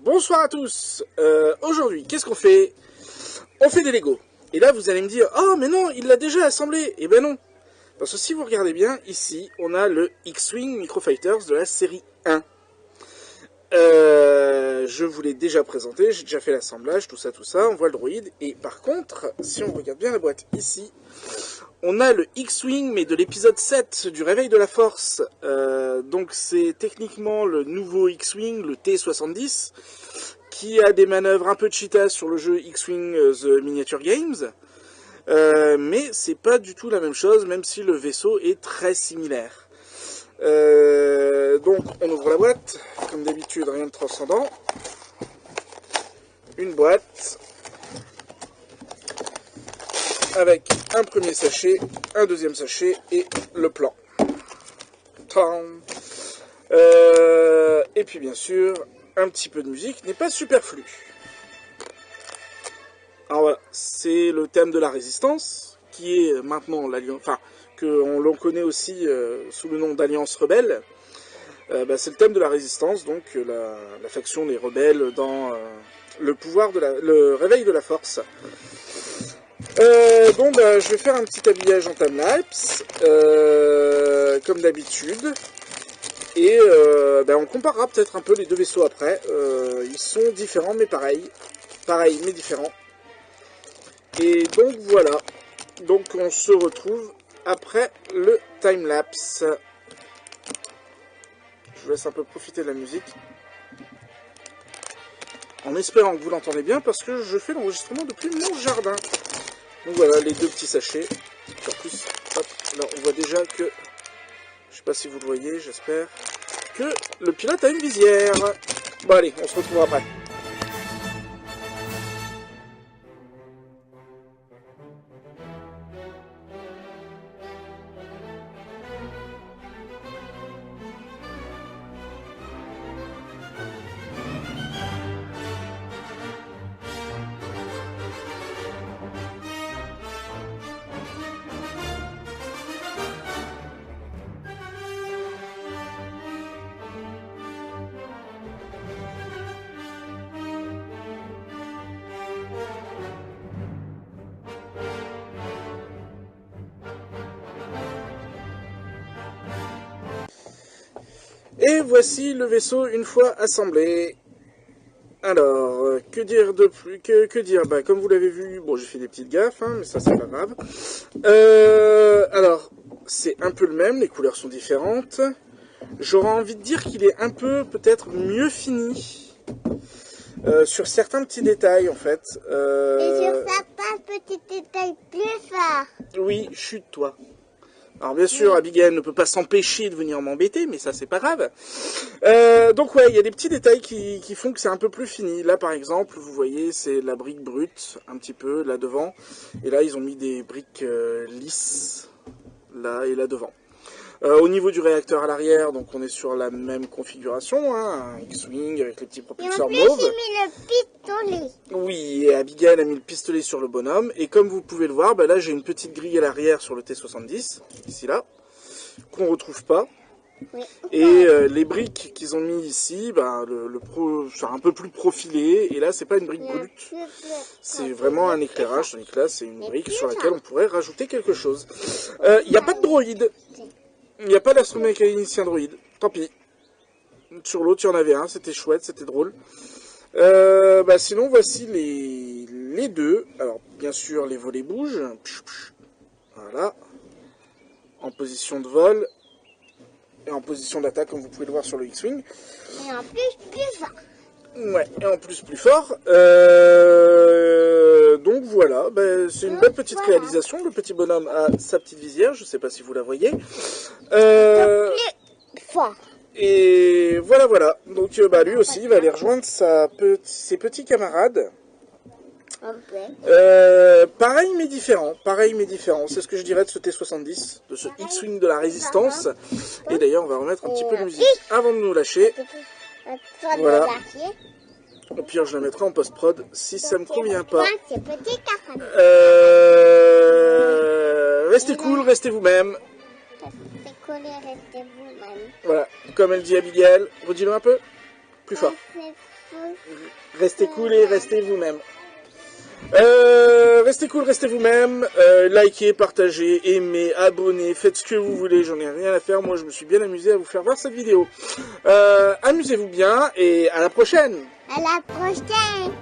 Bonsoir à tous. Aujourd'hui, qu'est-ce qu'on fait? On fait des Lego. Et là, vous allez me dire, oh mais non, il l'a déjà assemblé. Eh ben non. Parce que si vous regardez bien, ici, on a le X-Wing Microfighters de la série 1. Je vous l'ai déjà présenté, j'ai déjà fait l'assemblage, tout ça, on voit le droïde. Et par contre, si on regarde bien la boîte ici, on a le X-Wing, mais de l'épisode 7 du Réveil de la Force. Donc c'est techniquement le nouveau X-Wing, le T-70, qui a des manœuvres un peu cheatas sur le jeu X-Wing The Miniature Games. Mais c'est pas du tout la même chose, même si le vaisseau est très similaire. Donc on ouvre la boîte, comme d'habitude rien de transcendant. Une boîte avec un premier sachet, un deuxième sachet et le plan. Et puis bien sûr, un petit peu de musique n'est pas superflu. Alors voilà, c'est le thème de la résistance, qui est maintenant l'alliance, enfin, qu'on l'on connaît aussi sous le nom d'Alliance Rebelle. C'est le thème de la résistance, donc la faction des rebelles dans le réveil de la force. Je vais faire un petit habillage en timelapse, comme d'habitude. Et on comparera peut-être un peu les deux vaisseaux après. Ils sont différents mais pareils mais différents. Et donc voilà. Donc on se retrouve après le timelapse. Je vous laisse un peu profiter de la musique. En espérant que vous l'entendez bien parce que je fais l'enregistrement depuis mon jardin. Donc voilà les deux petits sachets. En plus, hop, là on voit déjà que, je sais pas si vous le voyez, j'espère, que le pilote a une visière. Bon allez, on se retrouve après. Et voici le vaisseau une fois assemblé. Alors, que dire de plus, que dire? Comme vous l'avez vu, bon, j'ai fait des petites gaffes, mais ça c'est pas grave. Alors, c'est un peu le même, les couleurs sont différentes. J'aurais envie de dire qu'il est un peu, peut-être, mieux fini. Sur certains petits détails, en fait. Et sur certains petits détails plus forts. Oui, chute-toi. Alors bien sûr, Abigail ne peut pas s'empêcher de venir m'embêter, mais ça c'est pas grave. Donc ouais, il y a des petits détails qui font que c'est un peu plus fini. Là par exemple, vous voyez, c'est la brique brute, un petit peu, là devant. Et là, ils ont mis des briques lisses, là et là devant. Au niveau du réacteur à l'arrière, donc on est sur la même configuration, un X-Wing avec les petits propulseurs mauves. Et en plus, j'ai mis le pistolet. Oui, et Abigail a mis le pistolet sur le bonhomme. Et comme vous pouvez le voir, là j'ai une petite grille à l'arrière sur le T-70, ici là, qu'on ne retrouve pas. Oui. Et les briques qu'ils ont mis ici, c'est un peu plus profilé. Et là, c'est pas une brique brute, c'est vraiment un éclairage. Tandis que là, c'est une brique sur laquelle on pourrait rajouter quelque chose. Il n'y a pas de droïde. Il n'y a pas d'astromécanicien droïde. Tant pis. Sur l'autre, il y en avait un. C'était chouette, c'était drôle. Sinon, voici les deux. Alors, bien sûr, les volets bougent. Voilà. En position de vol. Et en position d'attaque, comme vous pouvez le voir sur le X-Wing. Et en plus fort. Ouais, et en plus plus fort. Donc voilà, c'est une belle petite réalisation. Le petit bonhomme a sa petite visière, je ne sais pas si vous la voyez. Plus fort. Et voilà. Donc lui aussi, il va aller rejoindre ses petits camarades. Pareil mais différent. C'est ce que je dirais de ce T-70, de ce X-Wing de la résistance. Et d'ailleurs, on va remettre un petit peu de musique avant de nous lâcher. Voilà. Au pire, je la mettrai en post-prod si ça me convient pas. Restez cool, restez vous-même. Voilà, comme elle dit Abigail, redis-le un peu plus fort. Restez cool et restez vous-même. Restez cool, restez vous-même, likez, partagez, aimez, abonnez, faites ce que vous voulez, j'en ai rien à faire, moi je me suis bien amusé à vous faire voir cette vidéo. Amusez-vous bien et à la prochaine. À la prochaine.